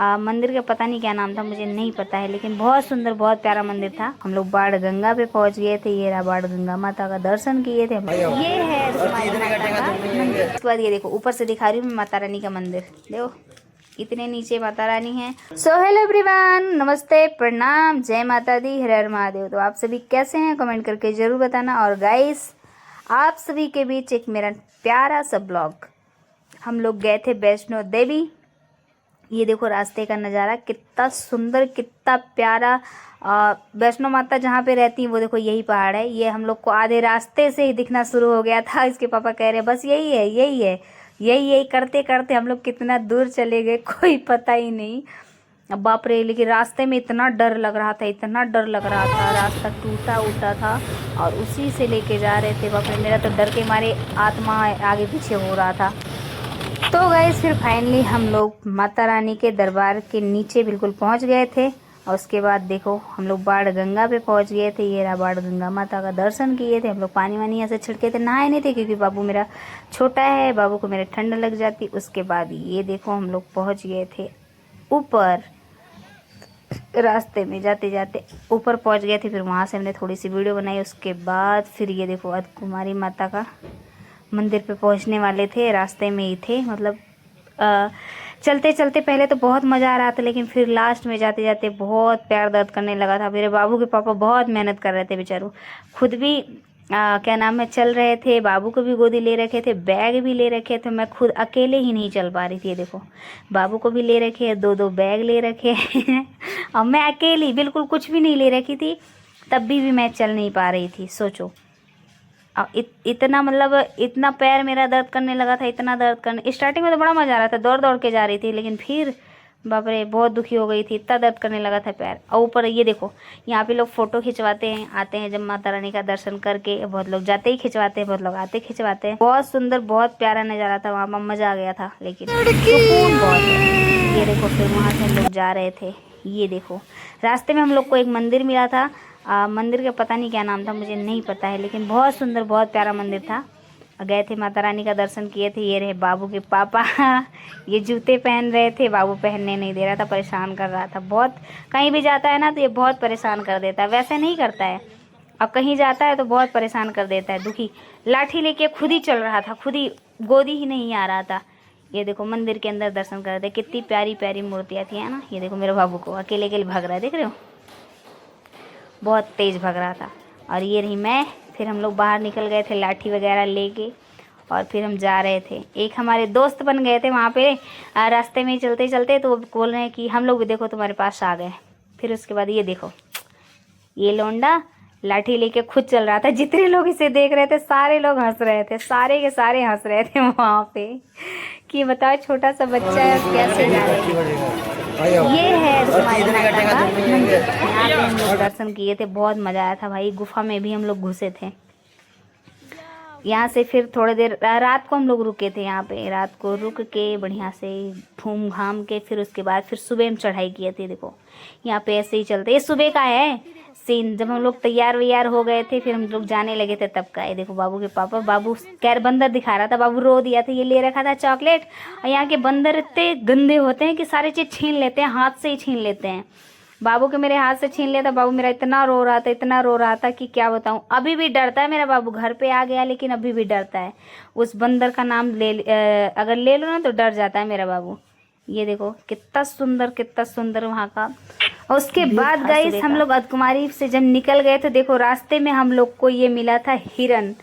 मंदिर का पता नहीं क्या नाम था, मुझे नहीं पता है, लेकिन बहुत सुंदर बहुत प्यारा मंदिर था। हम लोग बाण गंगा पे पहुंच गए थे। ये रहा बाण गंगा माता का दर्शन किए थे। ये है हमारी माता का मंदिर। उसके बाद ये देखो ऊपर से दिखा रही हूँ मैं माता रानी का मंदिर, देखो इतने नीचे माता रानी है। सो हेलो एवरीवन, नमस्ते, प्रणाम, जय माता दी, हर हर महादेव। तो आप सभी कैसे हैं कमेंट करके जरूर बताना। और गाइस आप सभी के बीच एक मेरा प्यारा सा ब्लॉग। हम लोग गए थे वैष्णो देवी। ये देखो रास्ते का नज़ारा कितना सुंदर कितना प्यारा। वैष्णो माता जहाँ पे रहती है वो देखो यही पहाड़ है। ये हम लोग को आधे रास्ते से ही दिखना शुरू हो गया था। इसके पापा कह रहे बस यही है यही है यही यही करते करते हम लोग कितना दूर चले गए कोई पता ही नहीं। अब बाप रे, लेकिन रास्ते में इतना डर लग रहा था, इतना डर लग रहा था। रास्ता टूटा उटा था और उसी से लेके जा रहे थे। बाप रे, मेरा तो डर के मारे आत्मा आगे पीछे हो रहा था। तो गाइस फिर फाइनली हम लोग माता रानी के दरबार के नीचे बिल्कुल पहुंच गए थे। और उसके बाद देखो हम लोग बाण गंगा पे पहुंच गए थे। ये रहा बाण गंगा माता का दर्शन किए थे। हम लोग पानी वानी ऐसे छिड़के थे, नहाए नहीं थे क्योंकि बाबू मेरा छोटा है, बाबू को मेरे ठंड लग जाती। उसके बाद ये देखो हम लोग पहुँच गए थे ऊपर। रास्ते में जाते जाते ऊपर पहुंच गए थे। फिर वहाँ से हमने थोड़ी सी वीडियो बनाई। उसके बाद फिर ये देखो अर्धकुमारी माता का मंदिर पे पहुंचने वाले थे, रास्ते में ही थे। मतलब चलते चलते पहले तो बहुत मज़ा आ रहा था, लेकिन फिर लास्ट में जाते जाते बहुत पैर दर्द करने लगा था। मेरे बाबू के पापा बहुत मेहनत कर रहे थे बेचारों, खुद भी क्या नाम है चल रहे थे। बाबू को भी गोदी ले रखे थे, बैग भी ले रखे थे। मैं खुद अकेले ही नहीं चल पा रही थी। ये देखो बाबू को भी ले रखे, दो दो बैग ले रखे और मैं अकेली बिल्कुल कुछ भी नहीं ले रखी थी, तब भी मैं चल नहीं पा रही थी। सोचो इतना मतलब इतना पैर मेरा दर्द करने लगा था, इतना दर्द करने। स्टार्टिंग में तो बड़ा मजा आ रहा था, दौड़ दौड़ के जा रही थी, लेकिन फिर बाप रे बहुत दुखी हो गई थी, इतना दर्द करने लगा था पैर। और ऊपर ये देखो यहाँ पे लोग फोटो खिंचवाते हैं, आते हैं जब माता रानी का दर्शन करके। बहुत लोग जाते ही खिंचवाते हैं, बहुत लोग आते खिंचवाते हैं। बहुत सुंदर बहुत प्यारा नज़ारा था वहाँ पर, मज़ा आ गया था, लेकिन सुकून बहुत है। ये देखो फिर वहाँ से हम लोग जा रहे थे। ये देखो रास्ते में हम लोग को एक मंदिर मिला था। मंदिर का पता नहीं क्या नाम था, मुझे नहीं पता है, लेकिन बहुत सुंदर बहुत प्यारा मंदिर था। गए थे माता रानी का दर्शन किए थे। ये रहे बाबू के पापा ये जूते पहन रहे थे, बाबू पहनने नहीं दे रहा था, परेशान कर रहा था बहुत। कहीं भी जाता है ना तो ये बहुत परेशान कर देता है, वैसे नहीं करता है, अब कहीं जाता है तो बहुत परेशान कर देता है, दुखी। लाठी लेके खुद ही चल रहा था, खुद ही गोदी ही नहीं आ रहा था। ये देखो मंदिर के अंदर दर्शन कर रहे थे, कितनी प्यारी प्यारी मूर्तियाँ थी, है ना। ये देखो मेरे बाबू को अकेले अकेले भाग रहा है, देख रहे हो, बहुत तेज़ भाग रहा था। और ये रही मैं। फिर हम लोग बाहर निकल गए थे लाठी वगैरह लेके, और फिर हम जा रहे थे। एक हमारे दोस्त बन गए थे वहाँ पे रास्ते में चलते चलते, तो वो बोल रहे हैं कि हम लोग भी देखो तुम्हारे पास आ गए। फिर उसके बाद ये देखो ये लौंडा लाठी लेके खुद चल रहा था। जितने लोग इसे देख रहे थे सारे लोग हंस रहे थे, सारे के सारे हंस रहे थे वहाँ पे कि बताओ छोटा सा बच्चा है कैसे जा रहे हैं। ये है हमारी माता का मंदिर। यहाँ पे हम लोग दर्शन किए थे, बहुत मज़ा आया था भाई। गुफा में भी हम लोग घुसे थे। यहाँ से फिर थोड़ी देर रात को हम लोग रुके थे यहाँ पे। रात को रुक के बढ़िया से घूम घाम के फिर उसके बाद फिर सुबह हम चढ़ाई किए थे। देखो यहाँ पे ऐसे ही चलते, ये सुबह का है सीन। जब हम लोग तैयार वैयार हो गए थे, फिर हम लोग जाने लगे थे, तब का। ये देखो बाबू के पापा, बाबू कैर बंदर दिखा रहा था, बाबू रो दिया था। ये ले रखा था चॉकलेट। और यहाँ के बंदर इतने गंदे होते हैं कि सारी चीज़ छीन लेते हैं, हाथ से ही छीन लेते हैं। बाबू के मेरे हाथ से छीन लिया था। बाबू मेरा इतना रो रहा था, इतना रो रहा था कि क्या बताऊं। अभी भी डरता है मेरा बाबू, घर पे आ गया लेकिन अभी भी डरता है। उस बंदर का नाम अगर ले लो ना तो डर जाता है मेरा बाबू। ये देखो कितना सुंदर वहाँ का। और उसके बाद गाइस हम लोग अर्धकुमारी से जब निकल गए तो देखो रास्ते में हम लोग को ये मिला था हिरन।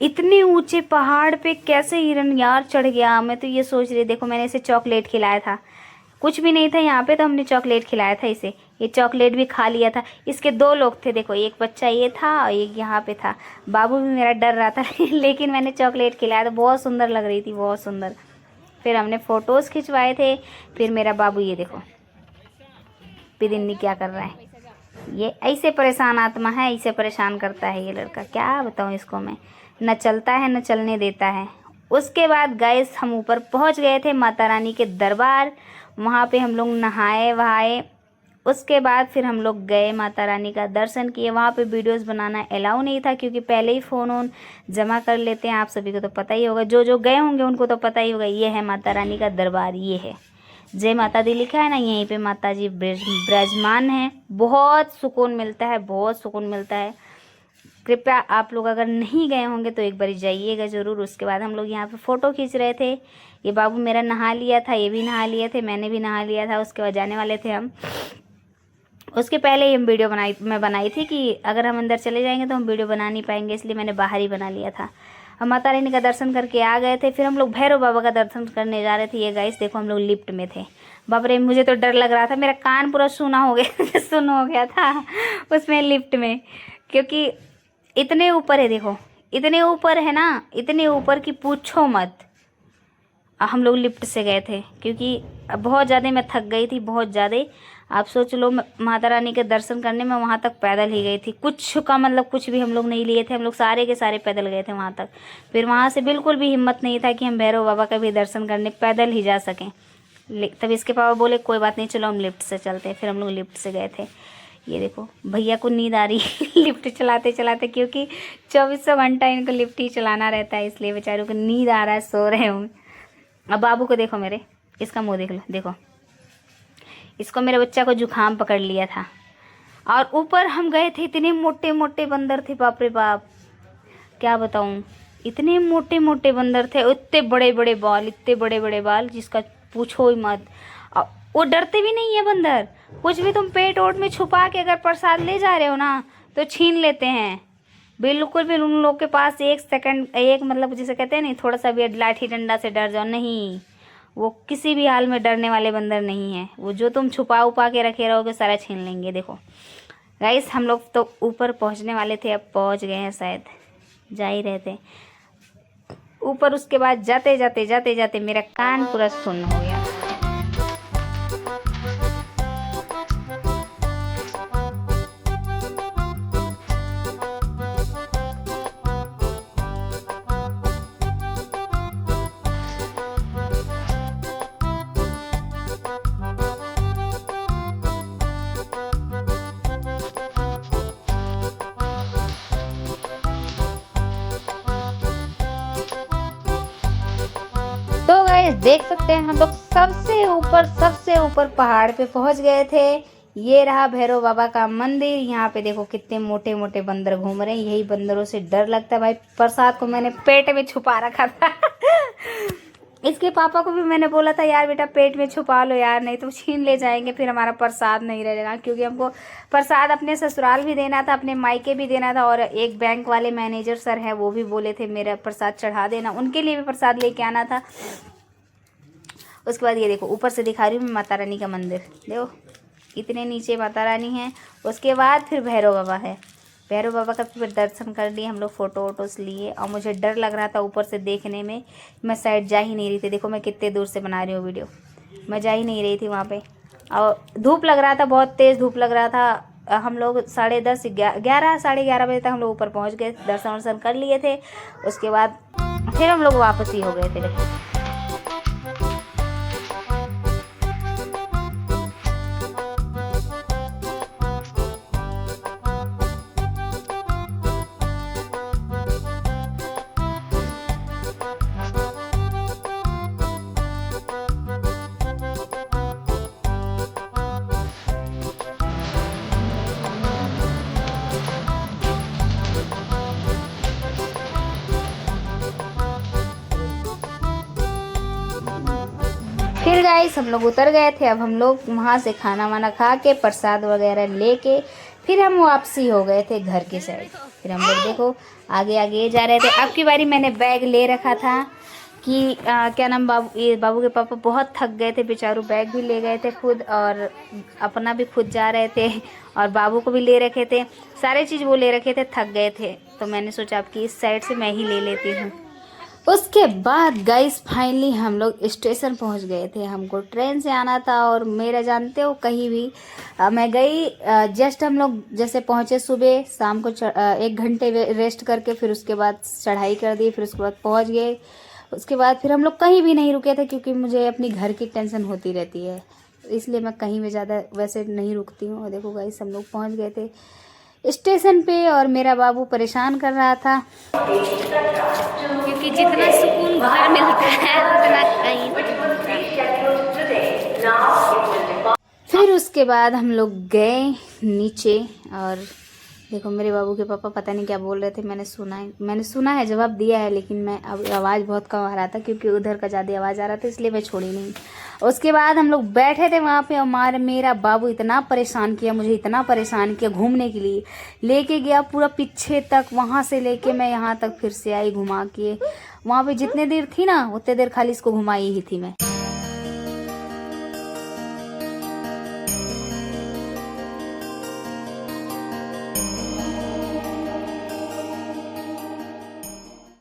इतने ऊंचे पहाड़ पे कैसे हिरन यार चढ़ गया। मैं तो ये सोच रही, देखो मैंने इसे चॉकलेट खिलाया था, कुछ भी नहीं था यहाँ पे, तो हमने चॉकलेट खिलाया था इसे। ये चॉकलेट भी खा लिया था। इसके दो लोग थे, देखो एक बच्चा ये था और एक यहाँ पे था। बाबू भी मेरा डर रहा था लेकिन मैंने चॉकलेट खिलाया, तो बहुत सुंदर लग रही थी, बहुत सुंदर। फिर हमने फ़ोटोज़ खिंचवाए थे। फिर मेरा बाबू ये देखो पिदिन्नी क्या कर रहा है। ये ऐसे परेशान आत्मा है, ऐसे परेशान करता है ये लड़का, क्या बताऊँ इसको मैं। न चलता है न चलने देता है। उसके बाद गाइस हम ऊपर पहुँच गए थे माता रानी के दरबार। वहाँ पे हम लोग नहाए वहाए। उसके बाद फिर हम लोग गए माता रानी का दर्शन किए। वहाँ पे वीडियोस बनाना अलाउ नहीं था क्योंकि पहले ही फ़ोन वोन जमा कर लेते हैं। आप सभी को तो पता ही होगा, जो जो गए होंगे उनको तो पता ही होगा। ये है माता रानी का दरबार, ये है जय माता दी लिखा है ना, यहीं पे माता जी विराजमान है। बहुत सुकून मिलता है, बहुत सुकून मिलता है। कृपया आप लोग अगर नहीं गए होंगे तो एक बार जाइएगा ज़रूर। उसके बाद हम लोग यहाँ पे फ़ोटो खींच रहे थे। ये बाबू मेरा नहा लिया था, ये भी नहा लिए थे, मैंने भी नहा लिया था। उसके बाद जाने वाले थे हम। उसके पहले ये वीडियो मैं बनाई थी कि अगर हम अंदर चले जाएंगे तो हम वीडियो बना नहीं पाएंगे, इसलिए मैंने बाहर ही बना लिया था। हम माता रानी का दर्शन करके आ गए थे। फिर हम लोग भैरव बाबा का दर्शन करने जा रहे थे। ये गाइस देखो, हम लोग लिफ्ट में थे। बाप रे, मुझे तो डर लग रहा था, मेरा कान पूरा सुना हो गया सुन हो गया था उसमें लिफ्ट में, क्योंकि इतने ऊपर है। देखो इतने ऊपर है ना, इतने ऊपर की पूछो मत। हम लोग लिफ्ट से गए थे क्योंकि बहुत ज़्यादा मैं थक गई थी, बहुत ज़्यादा। आप सोच लो, माता रानी के दर्शन करने में वहाँ तक पैदल ही गई थी। कुछ का मतलब कुछ भी हम लोग नहीं लिए थे, हम लोग सारे के सारे पैदल गए थे वहाँ तक। फिर वहाँ से बिल्कुल भी हिम्मत नहीं था कि हम भैरव बाबा का भी दर्शन करने पैदल ही जा सकें। तब इसके पापा बोले कोई बात नहीं, चलो हम लिफ्ट से चलते हैं। फिर हम लोग लिफ्ट से गए थे। ये देखो भैया को नींद आ रही लिफ्ट चलाते चलाते, क्योंकि 2400 घंटा इनको लिफ्ट ही चलाना रहता है, इसलिए बेचारों को नींद आ रहा है, सो रहे होंगे। अब बाबू को देखो, मेरे इसका मुंह देख लो, देखो इसको, मेरे बच्चा को जुकाम पकड़ लिया था। और ऊपर हम गए थे, इतने मोटे मोटे बंदर थे, बाप रे बाप, क्या बताऊं। इतने मोटे मोटे बंदर थे, इतने बड़े बड़े बाल, इतने बड़े बड़े बाल, जिसका पूछो ही मत। वो डरते भी नहीं है बंदर। कुछ भी तुम पेट ओट में छुपा के अगर प्रसाद ले जा रहे हो ना, तो छीन लेते हैं। बिल्कुल भी उन लोग के पास एक सेकंड, एक मतलब जिसे कहते हैं नहीं, थोड़ा सा भी लाठी डंडा से डर जाओ, नहीं, वो किसी भी हाल में डरने वाले बंदर नहीं है। वो जो तुम छुपा उपा के रखे रहोगे सारा छीन लेंगे। देखो गाइस, हम लोग तो ऊपर पहुंचने वाले थे, अब पहुंच गए हैं शायद, जा ही रहे थे ऊपर। उसके बाद जाते जाते जाते जाते मेरा कान पूरा सुन्न हो गया। तो गाइस देख सकते हैं, हम लोग सबसे ऊपर पहाड़ पे पहुंच गए थे। ये रहा भैरव बाबा का मंदिर। यहाँ पे देखो कितने मोटे मोटे बंदर घूम रहे हैं। यही बंदरों से डर लगता है भाई। प्रसाद को मैंने पेट में छुपा रखा था इसके पापा को भी मैंने बोला था, यार बेटा पेट में छुपा लो यार, नहीं तो छीन ले जाएंगे, फिर हमारा प्रसाद नहीं रहेगा। क्योंकि हमको प्रसाद अपने ससुराल भी देना था, अपने मायके भी देना था। और एक बैंक वाले मैनेजर सर हैं, वो भी बोले थे मेरा प्रसाद चढ़ा देना, उनके लिए भी प्रसाद लेके आना था। उसके बाद ये देखो, ऊपर से दिखा रही हूँ मैं माता रानी का मंदिर। देखो इतने नीचे माता रानी है। उसके बाद फिर भैरव बाबा है। भैरव बाबा का फिर दर्शन कर लिए हम लोग, फ़ोटो वोटोस लिए। और मुझे डर लग रहा था ऊपर से देखने में, मैं साइड जा ही नहीं रही थी। देखो मैं कितने दूर से बना रही हूँ वीडियो, मैं जा ही नहीं रही थी वहाँ पे। और धूप लग रहा था, बहुत तेज़ धूप लग रहा था। हम लोग 10:30 11 साढ़े 11 बजे तक हम लोग ऊपर पहुँच गए, दर्शन वर्शन कर लिए थे। उसके बाद फिर हम लोग वापस ही हो गए थे। फिर गाइस हम लोग उतर गए थे। अब हम लोग वहाँ से खाना वाना खा के, प्रसाद वगैरह लेके, फिर हम वापसी हो गए थे घर की साइड। फिर हम लोग देखो आगे आगे जा रहे थे। अब की बारी मैंने बैग ले रखा था कि क्या नाम, बाबू के पापा बहुत थक गए थे बेचारू, बैग भी ले गए थे खुद, और अपना भी खुद जा रहे थे, और बाबू को भी ले रखे थे, सारे चीज़ वो ले रखे थे, थक गए थे। तो मैंने सोचा आपकी इस साइड से मैं ही ले लेती हूँ। उसके बाद गाइस फाइनली हम लोग स्टेशन पहुंच गए थे। हमको ट्रेन से आना था, और मेरा जानते हो कहीं भी मैं गई, जस्ट हम लोग जैसे पहुंचे सुबह, शाम को 1 घंटे रेस्ट करके फिर उसके बाद चढ़ाई कर दी, फिर उसके बाद पहुंच गए। उसके बाद फिर हम लोग कहीं भी नहीं रुके थे, क्योंकि मुझे अपनी घर की टेंशन होती रहती है, इसलिए मैं कहीं भी ज़्यादा वैसे नहीं रुकती हूँ। और देखो गाइस हम लोग पहुँच गए थे स्टेशन पे, और मेरा बाबू परेशान कर रहा था, क्योंकि जितना सुकून घर मिलता है उतना कहीं नहीं मिलता। उसके बाद हम लोग गए नीचे और देखो मेरे बाबू के पापा पता नहीं क्या बोल रहे थे, मैंने सुना है, जवाब दिया है, लेकिन मैं अब आवाज़ बहुत कम आ रहा था क्योंकि उधर का ज़्यादा आवाज़ आ रहा था, इसलिए मैं छोड़ी नहीं। उसके बाद हम लोग बैठे थे वहाँ पे और मेरा बाबू इतना परेशान किया, मुझे इतना परेशान किया, घूमने के लिए लेके गया पूरा पीछे तक, वहाँ से लेके मैं यहाँ तक फिर से आई घुमा के। वहाँ पे जितने देर थी ना उतने देर खाली इसको घुमाई ही थी मैं।